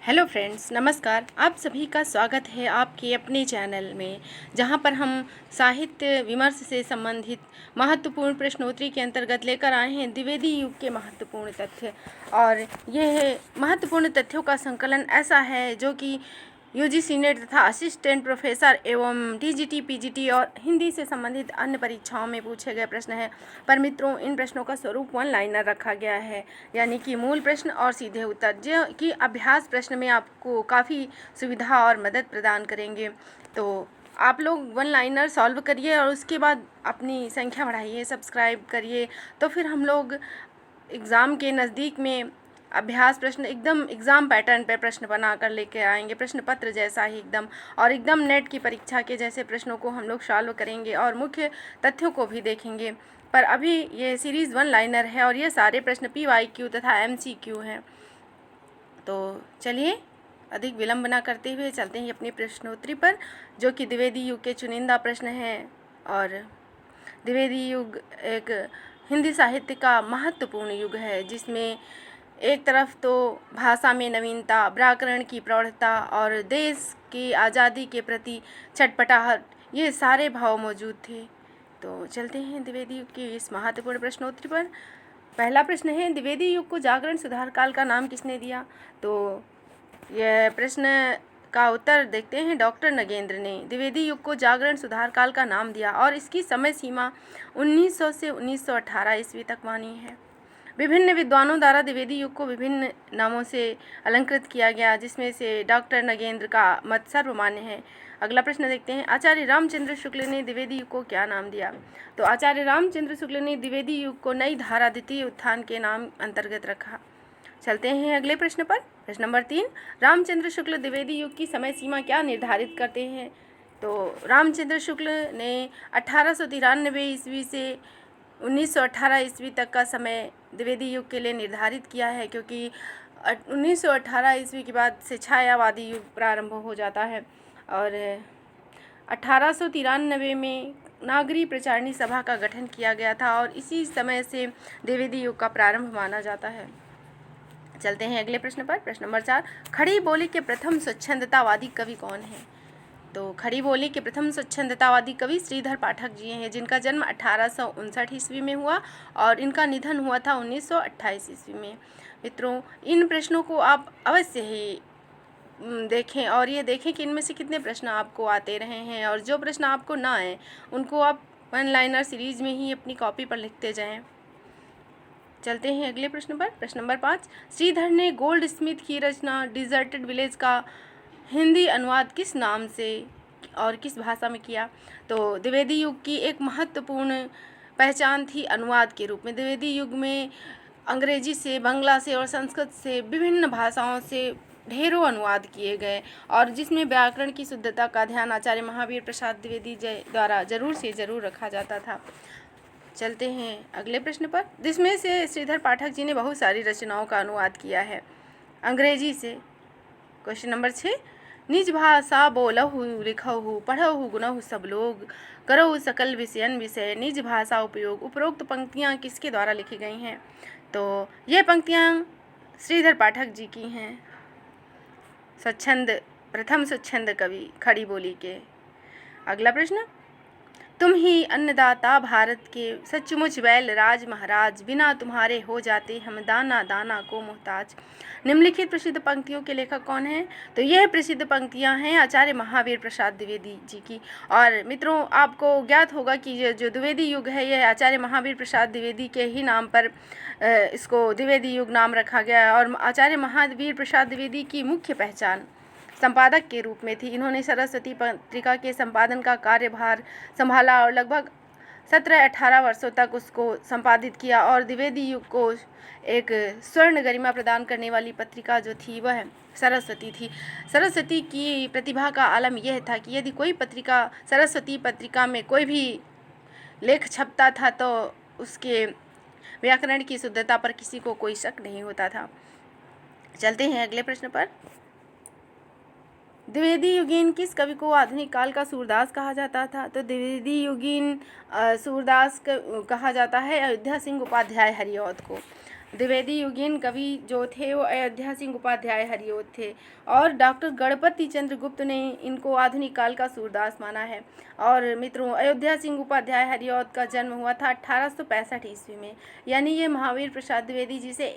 Hello friends, नमस्कार। आप सभी का स्वागत है आपके अपने चैनल में, जहां पर हम साहित्य विमर्श से संबंधित महत्वपूर्ण प्रश्नोत्तरी के अंतर्गत लेकर आए हैं द्विवेदी युग के महत्वपूर्ण तथ्य। और यह महत्वपूर्ण तथ्यों का संकलन ऐसा है जो कि यूजीसी नेट तथा असिस्टेंट प्रोफेसर एवं टीजीटी, पीजीटी और हिंदी से संबंधित अन्य परीक्षाओं में पूछे गए प्रश्न हैं। पर मित्रों, इन प्रश्नों का स्वरूप वन लाइनर रखा गया है, यानी कि मूल प्रश्न और सीधे उत्तर, जो कि अभ्यास प्रश्न में आपको काफ़ी सुविधा और मदद प्रदान करेंगे। तो आप लोग वन लाइनर सॉल्व करिए और उसके बाद अपनी संख्या बढ़ाइए, सब्सक्राइब करिए। तो फिर हम लोग एग्ज़ाम के नज़दीक में अभ्यास प्रश्न एकदम एग्ज़ाम पैटर्न पे प्रश्न बना कर लेके आएंगे, प्रश्न पत्र जैसा ही एकदम, और एकदम नेट की परीक्षा के जैसे प्रश्नों को हम लोग सॉल्व करेंगे और मुख्य तथ्यों को भी देखेंगे। पर अभी ये सीरीज़ वन लाइनर है और ये सारे प्रश्न PYQ तथा MCQ हैं। तो चलिए अधिक विलंब न करते हुए चलते हैं अपनी प्रश्नोत्तरी पर, जो कि द्विवेदी युग के चुनिंदा प्रश्न हैं। और द्विवेदी युग एक हिंदी साहित्य का महत्वपूर्ण युग है, जिसमें एक तरफ तो भाषा में नवीनता, व्याकरण की प्रौढ़ता और देश की आज़ादी के प्रति छटपटाहट, ये सारे भाव मौजूद थे। तो चलते हैं द्विवेदी युग की इस महत्वपूर्ण प्रश्नोत्तरी पर। पहला प्रश्न है, द्विवेदी युग को जागरण सुधार काल का नाम किसने दिया? तो यह प्रश्न का उत्तर देखते हैं। डॉक्टर नगेंद्र ने द्विवेदी युग को जागरण सुधार काल का नाम दिया और इसकी समय सीमा 1900 से 1918 ईस्वी तक मानी है। विभिन्न विद्वानों द्वारा द्विवेदी युग को विभिन्न नामों से अलंकृत किया गया, जिसमें से डॉक्टर नगेंद्र का मत सर्वमान्य है। अगला प्रश्न देखते हैं, आचार्य रामचंद्र शुक्ल ने द्विवेदी युग को क्या नाम दिया? तो आचार्य रामचंद्र शुक्ल ने द्विवेदी युग को नई धारा द्वितीय उत्थान के नाम अंतर्गत रखा। चलते हैं अगले प्रश्न पर। प्रश्न नंबर 3, रामचंद्र शुक्ल द्विवेदी युग की समय सीमा क्या निर्धारित करते हैं? तो रामचंद्र शुक्ल ने 1893 ईस्वी से 1918 ईस्वी तक का समय द्विवेदी युग के लिए निर्धारित किया है, क्योंकि 1918 ईस्वी के बाद से छायावादी युग प्रारंभ हो जाता है। और 1893 में नागरी प्रचारणी सभा का गठन किया गया था और इसी समय से द्विवेदी युग का प्रारंभ माना जाता है। चलते हैं अगले प्रश्न पर। प्रश्न नंबर 4, खड़ी बोली के प्रथम स्वच्छंदतावादी कवि कौन है? तो खड़ी बोली के प्रथम स्वच्छंदतावादी कवि श्रीधर पाठक जी हैं, जिनका जन्म 1859 ईस्वी में हुआ और इनका निधन हुआ था 1928 ईस्वी में। मित्रों, इन प्रश्नों को आप अवश्य ही देखें और ये देखें कि इनमें से कितने प्रश्न आपको आते रहे हैं, और जो प्रश्न आपको ना आए उनको आप वन लाइनर सीरीज में ही अपनी कॉपी पर लिखते जाएं। चलते हैं अगले प्रश्न पर। प्रश्न नंबर 5, श्रीधर ने गोल्ड स्मिथ की रचना डिजर्टेड विलेज का हिंदी अनुवाद किस नाम से और किस भाषा में किया? तो द्विवेदी युग की एक महत्वपूर्ण पहचान थी अनुवाद के रूप में। द्विवेदी युग में अंग्रेजी से, बांग्ला से और संस्कृत से विभिन्न भाषाओं से ढेरों अनुवाद किए गए, और जिसमें व्याकरण की शुद्धता का ध्यान आचार्य महावीर प्रसाद द्विवेदी द्वारा जरूर से ज़रूर रखा जाता था। चलते हैं अगले प्रश्न पर, जिसमें से श्रीधर पाठक जी ने बहुत सारी रचनाओं का अनुवाद किया है अंग्रेजी से। क्वेश्चन नंबर 6, निज भाषा बोलहु लिखहु पढ़हु गुनहु सब लोग करहु सकल विषयन विषय निज भाषा उपयोग। उपरोक्त पंक्तियाँ किसके द्वारा लिखी गई हैं? तो ये पंक्तियाँ श्रीधर पाठक जी की हैं, प्रथम स्वच्छंद कवि खड़ी बोली के। अगला प्रश्न, तुम ही अन्नदाता भारत के सचमुच बैल राज महाराज, बिना तुम्हारे हो जाते हम दाना दाना को मोहताज। निम्नलिखित प्रसिद्ध पंक्तियों के लेखक कौन हैं? तो यह प्रसिद्ध पंक्तियां हैं आचार्य महावीर प्रसाद द्विवेदी जी की। और मित्रों, आपको ज्ञात होगा कि जो द्विवेदी युग है यह आचार्य महावीर प्रसाद द्विवेदी के ही नाम पर इसको द्विवेदी युग नाम रखा गया है। और आचार्य महावीर प्रसाद द्विवेदी की मुख्य पहचान संपादक के रूप में थी। इन्होंने सरस्वती पत्रिका के संपादन का कार्यभार संभाला और लगभग 17-18 वर्षों तक उसको संपादित किया। और द्विवेदी युग को एक स्वर्ण गरिमा प्रदान करने वाली पत्रिका जो थी वह सरस्वती थी। सरस्वती की प्रतिभा का आलम यह था कि यदि कोई पत्रिका, सरस्वती पत्रिका में कोई भी लेख छपता था तो उसके व्याकरण की शुद्धता पर किसी को कोई शक नहीं होता था। चलते हैं अगले प्रश्न पर। द्विवेदी युगीन किस कवि को आधुनिक काल का सूरदास कहा जाता था? तो द्विवेदी युगीन सूरदास कहा जाता है अयोध्या सिंह उपाध्याय हरिऔध को। द्विवेदी युगीन कवि जो थे वो अयोध्या सिंह उपाध्याय हरिऔध थे और डॉक्टर गणपति चंद्र गुप्त ने इनको आधुनिक काल का सूरदास माना है। और मित्रों, अयोध्या सिंह उपाध्याय हरिऔध का जन्म हुआ था 1865 ईस्वी में, यानी ये महावीर प्रसाद द्विवेदी जी से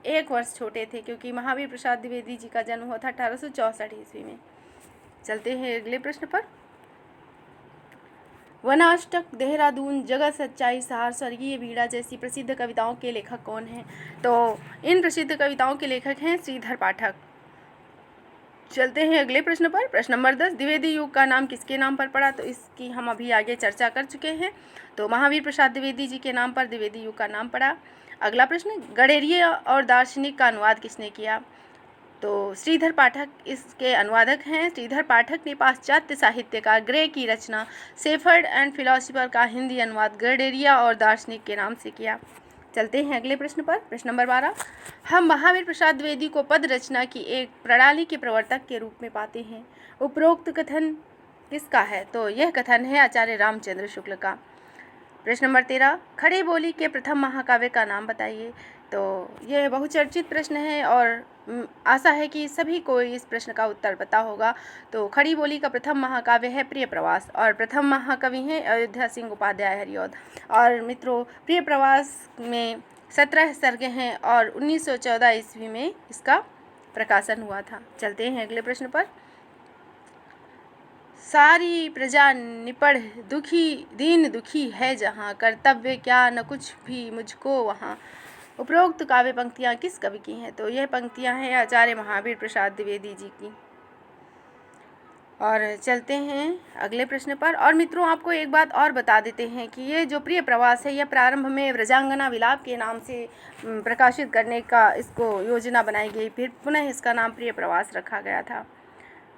1 वर्ष छोटे थे, क्योंकि महावीर प्रसाद द्विवेदी जी का जन्म हुआ था 1864 ईस्वी में। चलते हैं अगले प्रश्न पर। वनाष्टक, देहरादून, जगत सच्चाई, सहार, स्वर्गीय बीड़ा जैसी प्रसिद्ध कविताओं के लेखक कौन हैं? तो इन प्रसिद्ध कविताओं के लेखक हैं श्रीधर पाठक। चलते हैं अगले प्रश्न पर। प्रश्न नंबर 10, द्विवेदी युग का नाम किसके नाम पर पड़ा? तो इसकी हम अभी आगे चर्चा कर चुके हैं। तो महावीर प्रसाद द्विवेदी जी के नाम पर द्विवेदी युग का नाम पड़ा। अगला प्रश्न, गडेरिया और दार्शनिक का अनुवाद किसने किया? तो श्रीधर पाठक इसके अनुवादक हैं। श्रीधर पाठक ने पाश्चात्य साहित्यकार ग्रे की रचना सेफर्ड एंड फिलोसफर का हिंदी अनुवाद गडेरिया और दार्शनिक के नाम से किया। चलते हैं अगले प्रश्न पर। प्रश्न नंबर 12, हम महावीर प्रसाद द्विवेदी को पद रचना की एक प्रणाली के प्रवर्तक के रूप में पाते हैं। उपरोक्त कथन किसका है? तो यह कथन है आचार्य रामचंद्र शुक्ल का। प्रश्न नंबर 13, खड़ी बोली के प्रथम महाकाव्य का नाम बताइए। तो यह बहुचर्चित प्रश्न है और आशा है कि सभी को इस प्रश्न का उत्तर पता होगा। तो खड़ी बोली का प्रथम महाकाव्य है प्रिय प्रवास और प्रथम महाकवि हैं अयोध्या सिंह उपाध्याय हरिऔध। और मित्रों, प्रिय प्रवास में 17 सर्गे हैं और 1914 ईस्वी में इसका प्रकाशन हुआ था। चलते हैं अगले प्रश्न पर। सारी प्रजा निपढ़ दुखी दीन दुखी है जहाँ, कर्तव्य क्या न कुछ भी मुझको वहाँ। उपरोक्त काव्य पंक्तियाँ किस कवि की हैं? तो यह पंक्तियाँ हैं आचार्य महावीर प्रसाद द्विवेदी जी की। और चलते हैं अगले प्रश्न पर। और मित्रों, आपको एक बात और बता देते हैं कि ये जो प्रिय प्रवास है यह प्रारंभ में व्रजांगना विलाप के नाम से प्रकाशित करने का इसको योजना बनाई गई, फिर पुनः इसका नाम प्रिय प्रवास रखा गया था।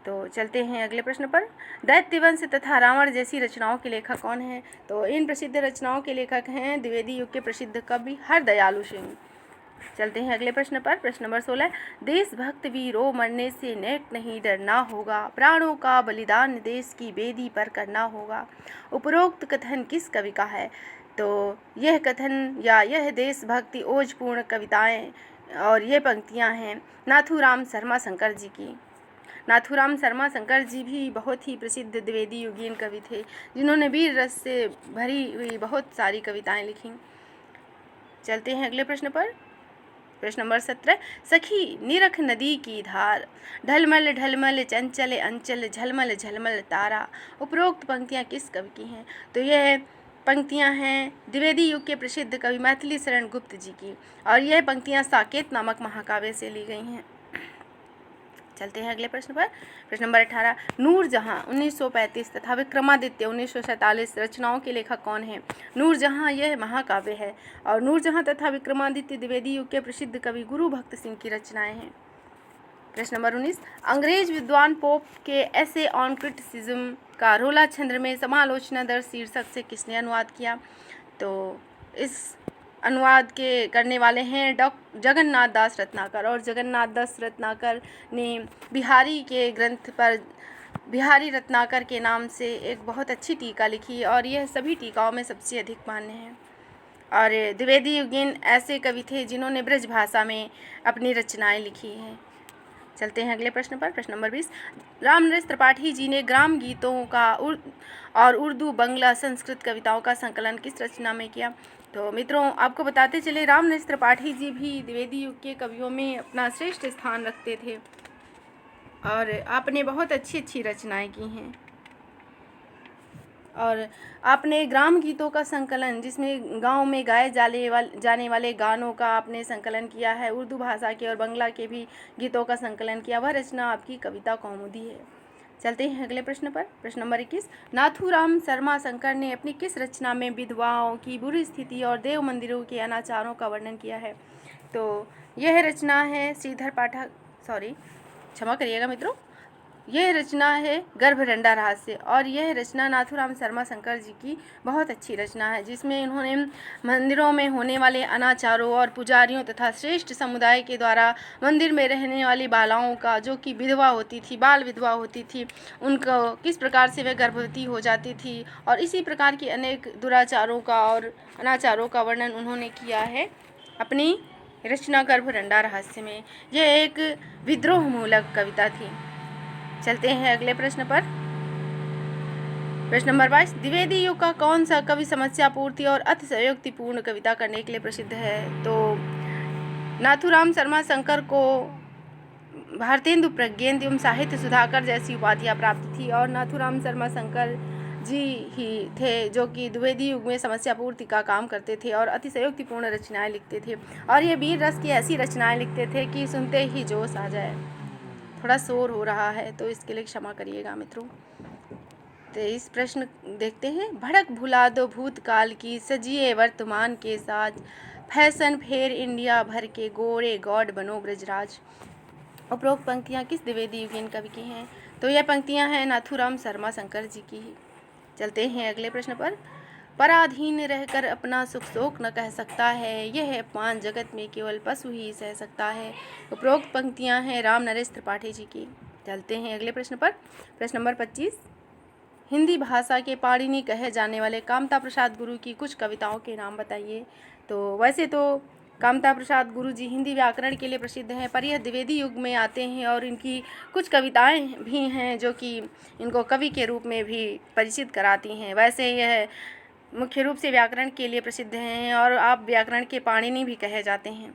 तो चलते हैं अगले प्रश्न पर। दैत्यवंश तथा रावण जैसी रचनाओं के लेखक कौन हैं? तो इन प्रसिद्ध रचनाओं के लेखक हैं द्विवेदी युग के प्रसिद्ध कवि हरदयालु सिंह। चलते हैं अगले प्रश्न पर। प्रश्न नंबर 16, देशभक्त वीरों मरने से नेक नहीं डरना होगा, प्राणों का बलिदान देश की बेदी पर करना होगा। उपरोक्त कथन किस कवि का है? तो यह कथन या यह देशभक्ति ओजपूर्ण कविताएं और ये पंक्तियां हैं नाथूराम शर्मा शंकर जी की। नाथूराम शर्मा शंकर जी भी बहुत ही प्रसिद्ध द्विवेदी युगीन कवि थे, जिन्होंने वीर रस से भरी हुई बहुत सारी कविताएं लिखीं। चलते हैं अगले प्रश्न पर। प्रश्न नंबर 17, सखी निरख नदी की धार, ढलमल ढलमल चंचल अंचल झलमल झलमल तारा। उपरोक्त पंक्तियाँ किस कवि की हैं? तो यह पंक्तियाँ हैं द्विवेदी युग के प्रसिद्ध कवि मैथिली शरण गुप्त जी की और यह पंक्तियाँ साकेत नामक महाकाव्य से ली गई हैं। चलते हैं अगले प्रश्न पर। प्रश्न नंबर 18, नूरजहाँ 1935 तथा विक्रमादित्य 1947 रचनाओं के लेखक कौन हैं? नूरजहाँ यह महाकाव्य है और नूरजहाँ तथा विक्रमादित्य द्विवेदी युग के प्रसिद्ध कवि गुरु भक्त सिंह की रचनाएं हैं। प्रश्न नंबर 19, अंग्रेज विद्वान पोप के एसे ऑन क्रिटिसिज्म का रोलाछंद्र में समालोचनादर्श शीर्षक से किसने अनुवाद किया? तो इस अनुवाद के करने वाले हैं जगन्नाथ दास रत्नाकर और जगन्नाथ दास रत्नाकर ने बिहारी के ग्रंथ पर बिहारी रत्नाकर के नाम से एक बहुत अच्छी टीका लिखी और यह सभी टीकाओं में सबसे अधिक मान्य है। और द्विवेदी युगीन ऐसे कवि थे जिन्होंने ब्रज भाषा में अपनी रचनाएं लिखी हैं। चलते हैं अगले प्रश्न पर। प्रश्न नंबर 20, रामनरेश त्रिपाठी जी ने ग्राम गीतों का और उर्दू, बंगला, संस्कृत कविताओं का संकलन किस रचना में किया? तो मित्रों, आपको बताते चले रामनरेश त्रिपाठी जी भी द्विवेदी युग के कवियों में अपना श्रेष्ठ स्थान रखते थे और आपने बहुत अच्छी अच्छी रचनाएं की हैं। और आपने ग्राम गीतों का संकलन, जिसमें गांव में गाए जाने वाले गानों का आपने संकलन किया है, उर्दू भाषा के और बंगला के भी गीतों का संकलन किया, वह रचना आपकी कविता कौमुदी है। चलते हैं अगले प्रश्न पर। प्रश्न नंबर 21, नाथूराम शर्मा शंकर ने अपनी किस रचना में विधवाओं की बुरी स्थिति और देव मंदिरों के अनाचारों का वर्णन किया है? तो यह रचना है क्षमा करिएगा मित्रों, यह रचना है गर्भरंडा रहस्य और यह रचना नाथूराम शर्मा शंकर जी की बहुत अच्छी रचना है, जिसमें इन्होंने मंदिरों में होने वाले अनाचारों और पुजारियों तथा श्रेष्ठ समुदाय के द्वारा मंदिर में रहने वाली बालाओं का, जो कि विधवा होती थी, बाल विधवा होती थी, उनको किस प्रकार से वे गर्भवती हो जाती थी और इसी प्रकार की अनेक दुराचारों का और अनाचारों का वर्णन उन्होंने किया है अपनी रचना गर्भ रंडा रहस्य में। यह एक विद्रोह मूलक कविता थी। चलते हैं अगले प्रश्न पर। प्रश्न नंबर 22, द्विवेदी युग का कौन सा कवि समस्या पूर्ति और अतिशयोक्तिपूर्ण कविता करने के लिए प्रसिद्ध है? तो नाथूराम शर्मा शंकर को भारतेंदु प्रज्ञेंद्र एवं साहित्य सुधाकर जैसी उपाधियां प्राप्त थी और नाथूराम शर्मा शंकर जी ही थे जो कि द्विवेदी युग में समस्या पूर्ति का काम करते थे और अतिशयोक्तिपूर्ण रचनाएं लिखते थे और ये वीर रस की ऐसी रचनाएं लिखते थे कि सुनते ही जोश आ जाए। थोड़ा शोर हो रहा है तो इसके लिए क्षमा करिएगा मित्रों। तो इस प्रश्न देखते हैं। भड़क भुला दो भूतकाल की, सजिए वर्तमान के साथ, फैशन फेर इंडिया भर के, गोरे गॉड बनो ब्रजराज। उपरोक्त पंक्तियाँ किस द्विवेदी युगीन कवि की हैं? तो यह पंक्तियाँ हैं नाथूराम शर्मा शंकर जी की। चलते हैं अगले प्रश्न पर। पराधीन रहकर अपना सुख शोक न कह सकता है, यह अपमान जगत में केवल पशु ही सह सकता है। उपरोक्त पंक्तियाँ हैं राम नरेश त्रिपाठी जी की। चलते हैं अगले प्रश्न पर। प्रश्न नंबर 25, हिंदी भाषा के पाणिनि कहे जाने वाले कामता प्रसाद गुरु की कुछ कविताओं के नाम बताइए। तो वैसे तो कामता प्रसाद गुरु जी हिंदी व्याकरण के लिए प्रसिद्ध हैं, पर यह द्विवेदी युग में आते हैं और इनकी कुछ कविताएं भी हैं जो कि इनको कवि के रूप में भी परिचित कराती हैं। वैसे यह मुख्य रूप से व्याकरण के लिए प्रसिद्ध हैं और आप व्याकरण के पाणिनि भी कहे जाते हैं।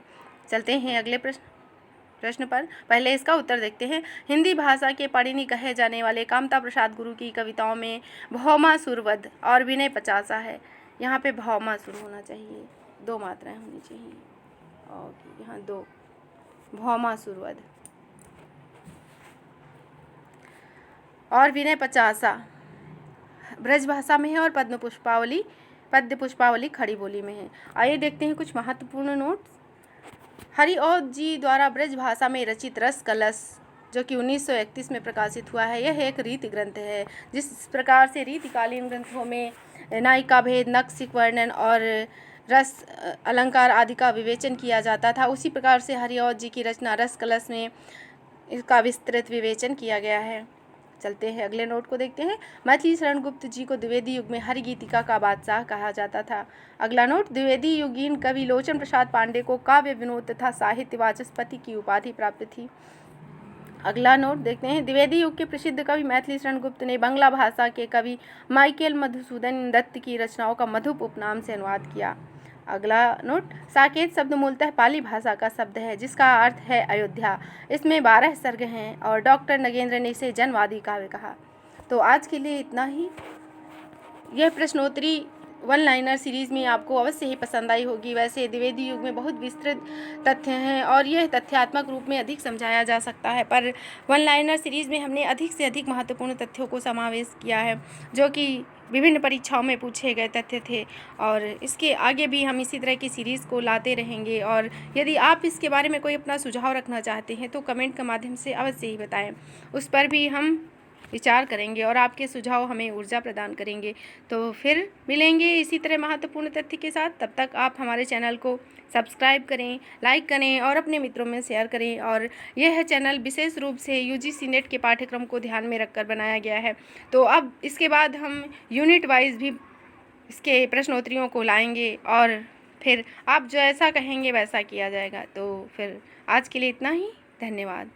चलते हैं अगले प्रश्न पर। पहले इसका उत्तर देखते हैं। हिंदी भाषा के पाणिनि कहे जाने वाले कामता प्रसाद गुरु की कविताओं में भौमा सुरवध और विनय पचासा है। यहाँ पे भौमा सुर होना चाहिए, 2 मात्राएं होनी चाहिए और यहाँ 2, भौमा सुरवध और विनय पचासा ब्रज भाषा में है और पद्य पुष्पावली खड़ी बोली में है। आइए देखते हैं कुछ महत्वपूर्ण नोट्स। हरिऔध जी द्वारा ब्रज भाषा में रचित रस कलश जो कि 1931 में प्रकाशित हुआ है, यह एक रीति ग्रंथ है। जिस प्रकार से रीतिकालीन ग्रंथों में नायिका भेद, नक्सिक वर्णन और रस अलंकार आदि का विवेचन किया जाता था, उसी प्रकार से हरिऔध जी की रचना रस कलश में इसका विस्तृत विवेचन किया गया है। चलते हैं अगले नोट को देखते हैं। मैथिली शरण गुप्त जी को द्विवेदी युग में हरिगीतिका का बादशाह कहा जाता था। अगला नोट, द्विवेदी युगीन कवि लोचन प्रसाद पांडे को काव्य विनोद तथा साहित्य वाचस्पति की उपाधि प्राप्त थी। अगला नोट देखते हैं। द्विवेदी युग के प्रसिद्ध कवि मैथिली शरण गुप्त ने बांग्ला भाषा के कवि माइकेल मधुसूदन दत्त की रचनाओं का मधुप उपनाम से अनुवाद किया। अगला नोट, साकेत शब्द मूलतः पाली भाषा का शब्द है जिसका अर्थ है अयोध्या। इसमें 12 सर्ग हैं और डॉक्टर नगेंद्र ने इसे जनवादी काव्य कहा। तो आज के लिए इतना ही। यह प्रश्नोत्तरी 1 लाइनर सीरीज़ में आपको अवश्य ही पसंद आई होगी। वैसे द्विवेदी युग में बहुत विस्तृत तथ्य हैं और यह तथ्यात्मक रूप में अधिक समझाया जा सकता है, पर 1 लाइनर सीरीज़ में हमने अधिक से अधिक महत्वपूर्ण तथ्यों को समावेश किया है जो कि विभिन्न परीक्षाओं में पूछे गए तथ्य थे और इसके आगे भी हम इसी तरह की सीरीज़ को लाते रहेंगे। और यदि आप इसके बारे में कोई अपना सुझाव रखना चाहते हैं तो कमेंट के माध्यम से अवश्य ही बताएं, उस पर भी हम विचार करेंगे और आपके सुझाव हमें ऊर्जा प्रदान करेंगे। तो फिर मिलेंगे इसी तरह महत्वपूर्ण तथ्य के साथ। तब तक आप हमारे चैनल को सब्सक्राइब करें, लाइक करें और अपने मित्रों में शेयर करें। और यह चैनल विशेष रूप से यूजीसी नेट के पाठ्यक्रम को ध्यान में रखकर बनाया गया है। तो अब इसके बाद हम यूनिट वाइज भी इसके प्रश्नोत्तरियों को लाएंगे और फिर आप जो ऐसा कहेंगे वैसा किया जाएगा। तो फिर आज के लिए इतना ही। धन्यवाद।